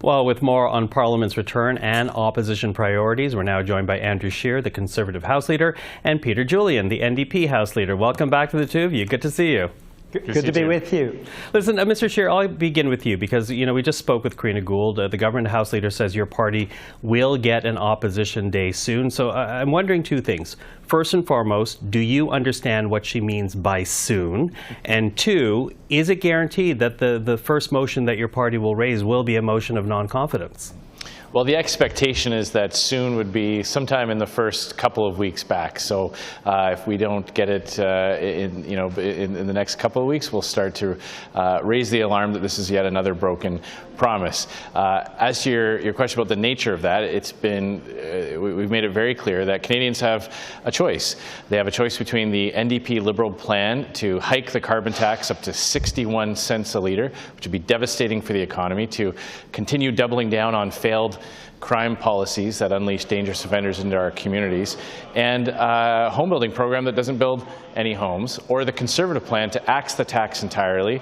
Well, with more on Parliament's return and opposition priorities, we're now joined by Andrew Scheer, the Conservative House Leader, and Peter Julian, the NDP House Leader. Welcome back to the two of you. Good to see you. Good to be with you. Listen, Mr. Scheer, I'll begin with you because, we just spoke with Karina Gould. The Government House Leader says your party will get an opposition day soon. So I'm wondering two things. First and foremost, do you understand what she means by soon? And two, is it guaranteed that the first motion that your party will raise will be a motion of non-confidence? Well, the expectation is that soon would be sometime in the first couple of weeks back. So if we don't get it in the next couple of weeks, we'll start to raise the alarm that this is yet another broken promise. As to your question about the nature of that, we've made it very clear that Canadians have a choice. They have a choice between the NDP Liberal plan to hike the carbon tax up to 61 cents a litre, which would be devastating for the economy, to continue doubling down on failed crime policies that unleash dangerous offenders into our communities, and a home building program that doesn't build any homes, or the Conservative plan to axe the tax entirely,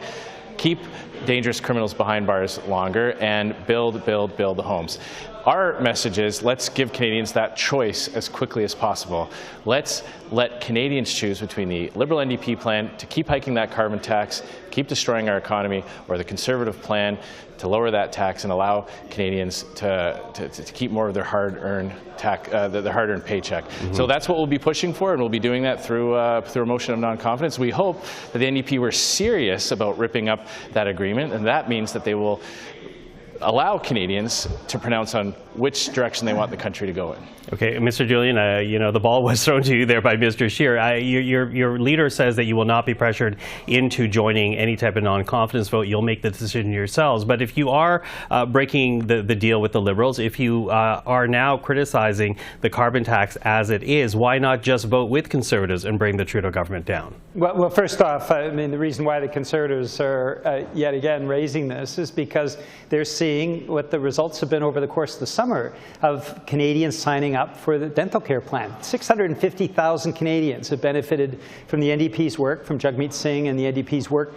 keep dangerous criminals behind bars longer, and build the homes. Our message is, let's give Canadians that choice as quickly as possible. Let's let Canadians choose between the Liberal NDP plan to keep hiking that carbon tax, keep destroying our economy, or the Conservative plan to lower that tax and allow Canadians to keep more of their hard-earned paycheck. Mm-hmm. So that's what we'll be pushing for, and we'll be doing that through a motion of non-confidence. We hope that the NDP were serious about ripping up that agreement, and that means that they will allow Canadians to pronounce on which direction they want the country to go in. Okay, Mr. Julian, the ball was thrown to you there by Mr. Scheer. Your leader says that you will not be pressured into joining any type of non-confidence vote. You'll make the decision yourselves. But if you are breaking the deal with the Liberals, if you are now criticizing the carbon tax as it is, why not just vote with Conservatives and bring the Trudeau government down? Well, first off, the reason why the Conservatives are yet again raising this is because they're seeing what the results have been over the course of the summer of Canadians signing up for the dental care plan. 650,000 Canadians have benefited from the NDP's work, from Jagmeet Singh and the NDP's work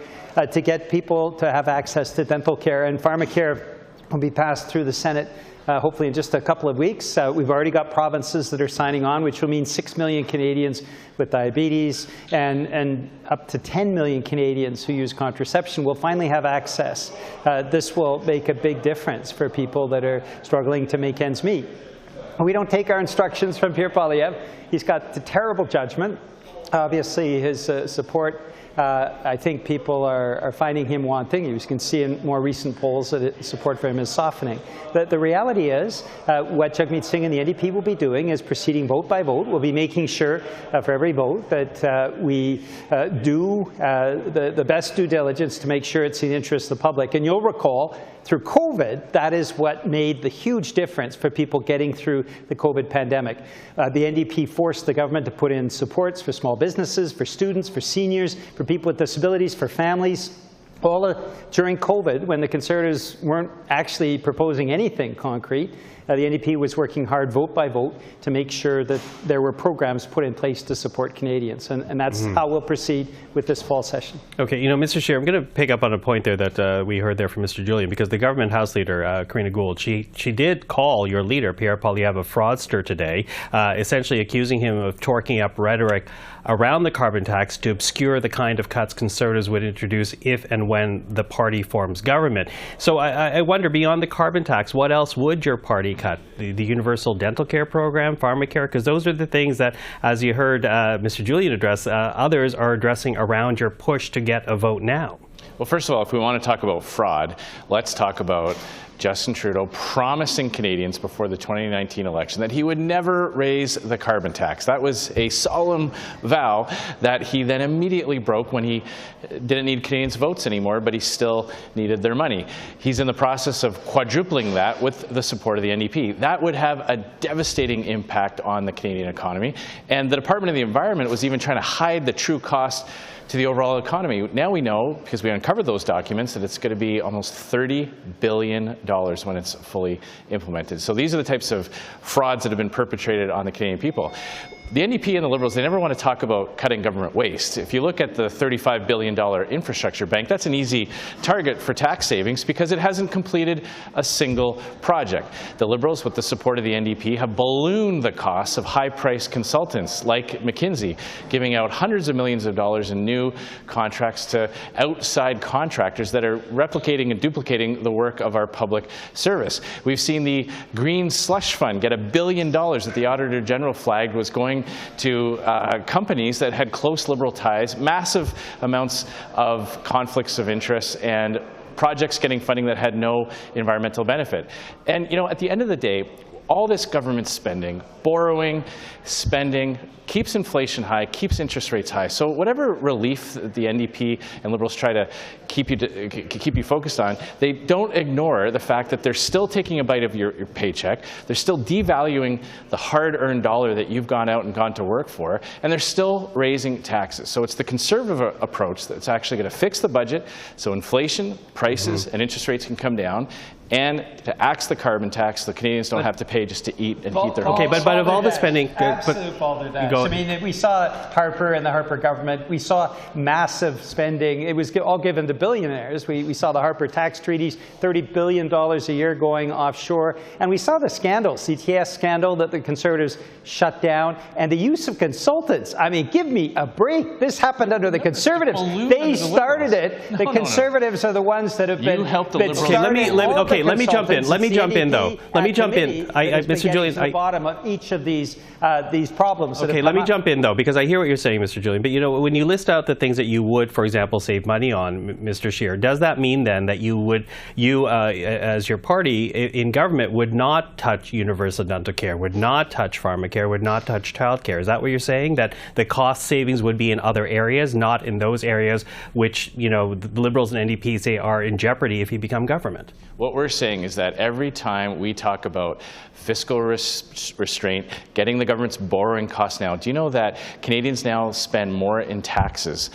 to get people to have access to dental care. And pharmacare will be passed through the Senate hopefully in just a couple of weeks. We've already got provinces that are signing on, which will mean 6 million Canadians with diabetes and up to 10 million Canadians who use contraception will finally have access. This will make a big difference for people that are struggling to make ends meet. We don't take our instructions from Pierre Poilievre. He's got the terrible judgment. Obviously, his support, I think people are finding him wanting. You can see in more recent polls that support for him is softening. The reality is, what Jagmeet Singh and the NDP will be doing is proceeding vote by vote. We'll be making sure for every vote that we do the best due diligence to make sure it's in the interest of the public. And you'll recall, through COVID, that is what made the huge difference for people getting through the COVID pandemic. The NDP forced the government to put in supports for small businesses, for students, for seniors, for people with disabilities, for families. All during COVID, when the Conservatives weren't actually proposing anything concrete, the NDP was working hard vote by vote to make sure that there were programs put in place to support Canadians. And that's how we'll proceed with this fall session. Okay, Mr. Scheer, I'm going to pick up on a point there that we heard there from Mr. Julian, because the Government House Leader, Karina Gould, she did call your leader, Pierre Poilievre, a fraudster today, essentially accusing him of torquing up rhetoric around the carbon tax to obscure the kind of cuts Conservatives would introduce if and when the party forms government. So I wonder, beyond the carbon tax, what else would your party cut? The universal dental care program, pharmacare, because those are the things that, as you heard Mr. Julian address, others are addressing around your push to get a vote now. Well, first of all, if we want to talk about fraud, let's talk about Justin Trudeau promising Canadians before the 2019 election that he would never raise the carbon tax. That was a solemn vow that he then immediately broke when he didn't need Canadians' votes anymore, but he still needed their money. He's in the process of quadrupling that with the support of the NDP. That would have a devastating impact on the Canadian economy, and the Department of the Environment was even trying to hide the true cost to the overall economy. Now we know, because we uncovered those documents, that it's going to be almost $30 billion when it's fully implemented. So these are the types of frauds that have been perpetrated on the Canadian people. The NDP and the Liberals, they never want to talk about cutting government waste. If you look at the $35 billion infrastructure bank, that's an easy target for tax savings because it hasn't completed a single project. The Liberals, with the support of the NDP, have ballooned the costs of high-priced consultants like McKinsey, giving out hundreds of millions of dollars in new contracts to outside contractors that are replicating and duplicating the work of our public service. We've seen the Green Slush Fund get $1 billion that the Auditor General flagged was going to companies that had close Liberal ties, massive amounts of conflicts of interest, and projects getting funding that had no environmental benefit. And at the end of the day, all this government spending, borrowing, spending, keeps inflation high, keeps interest rates high. So whatever relief the NDP and Liberals try to keep you focused on, they don't ignore the fact that they're still taking a bite of your paycheck. They're still devaluing the hard-earned dollar that you've gone out and gone to work for, and they're still raising taxes. So it's the Conservative approach that's actually going to fix the budget so inflation, prices, and interest rates can come down, and to axe the carbon tax, the Canadians don't have to pay just to eat and heat their homes. Okay, but of all the spending, I mean, we saw Harper and the Harper government. We saw massive spending. It was all given to billionaires. We saw the Harper tax treaties, $30 billion a year going offshore. And we saw the scandal, CTS scandal, that the Conservatives shut down. And the use of consultants. I mean, give me a break. This happened under the Conservatives. They started it. The Conservatives are the ones that have been. You helped the Liberals. Let me jump in. Let me jump in, though. Let me jump in. Mr. Julian, the bottom of each of these problems. Okay, let me jump in, though, because I hear what you're saying, Mr. Julian. But, when you list out the things that you would, for example, save money on, Mr. Scheer, does that mean then that you as your party in government, would not touch universal dental care, would not touch pharmacare, would not touch childcare? Is that what you're saying? That the cost savings would be in other areas, not in those areas which, the Liberals and NDP say are in jeopardy if you become government? What we're saying is that every time we talk about fiscal restraint, getting the government's borrowing costs now, do you know that Canadians now spend more in taxes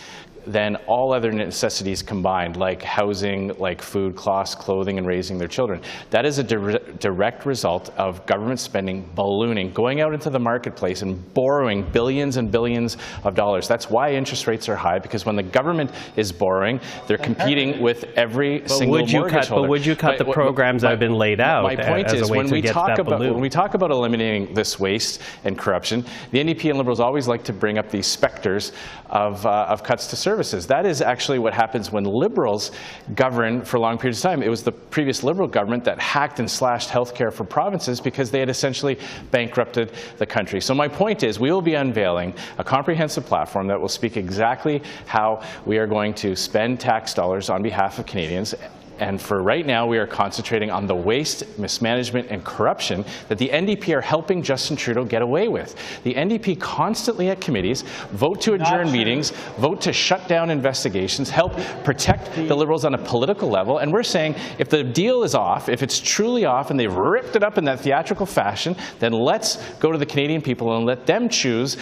than all other necessities combined, like housing, like food costs, clothing, and raising their children? That is a direct result of government spending ballooning, going out into the marketplace and borrowing billions and billions of dollars. That's why interest rates are high, because when the government is borrowing, they're competing with every single mortgage holder. But would you cut the programs that have been laid out? My point is, when we talk about eliminating this waste and corruption, the NDP and Liberals always like to bring up these specters of cuts to services. That is actually what happens when Liberals govern for long periods of time. It was the previous Liberal government that hacked and slashed healthcare for provinces because they had essentially bankrupted the country. So my point is, we will be unveiling a comprehensive platform that will speak exactly how we are going to spend tax dollars on behalf of Canadians. And for right now, we are concentrating on the waste, mismanagement, and corruption that the NDP are helping Justin Trudeau get away with. The NDP constantly at committees vote to adjourn meetings, vote to shut down investigations, help protect the Liberals on a political level. And we're saying if the deal is off, if it's truly off and they've ripped it up in that theatrical fashion, then let's go to the Canadian people and let them choose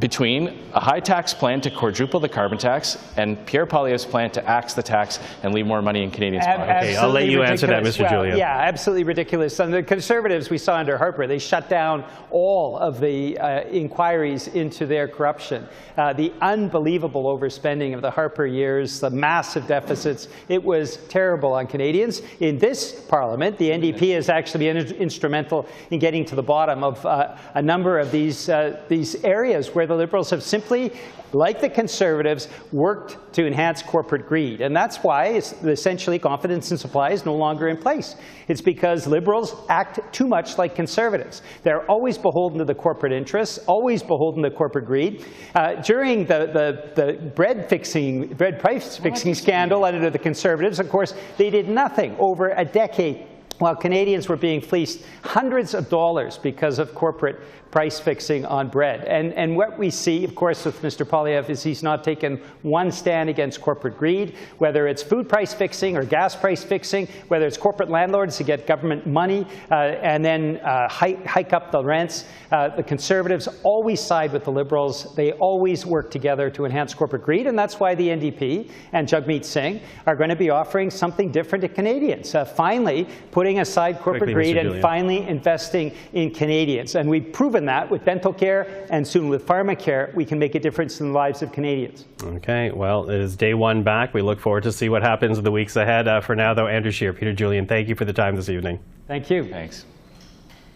between a high tax plan to quadruple the carbon tax and Pierre Poilievre's plan to axe the tax and leave more money in Canadians' pockets. Okay, I'll let you answer that, Mr. Julian. Yeah, absolutely ridiculous. And the Conservatives, we saw under Harper, they shut down all of the inquiries into their corruption. The unbelievable overspending of the Harper years, the massive deficits, it was terrible on Canadians. In this Parliament, the NDP has actually been instrumental in getting to the bottom of a number of these areas where the Liberals have simply, like the Conservatives, worked to enhance corporate greed. And that's why essentially confidence in supply is no longer in place. It's because Liberals act too much like Conservatives. They're always beholden to the corporate interests, always beholden to corporate greed. During the bread price fixing scandal under the Conservatives, of course, they did nothing over a decade, while Canadians were being fleeced hundreds of dollars because of corporate price fixing on bread. And what we see, of course, with Mr. Poilievre is he's not taken one stand against corporate greed, whether it's food price fixing or gas price fixing, whether it's corporate landlords to get government money and then hike up the rents. The Conservatives always side with the Liberals. They always work together to enhance corporate greed, and that's why the NDP and Jagmeet Singh are going to be offering something different to Canadians. Finally, putting putting aside corporate Quickly, greed Mr. and Julian. finally investing in Canadians. And we've proven that with dental care and soon with pharmacare, we can make a difference in the lives of Canadians. Okay, well, it is day one back. We look forward to see what happens in the weeks ahead. For now, though, Andrew Scheer, Peter Julian, thank you for the time this evening. Thank you. Thanks.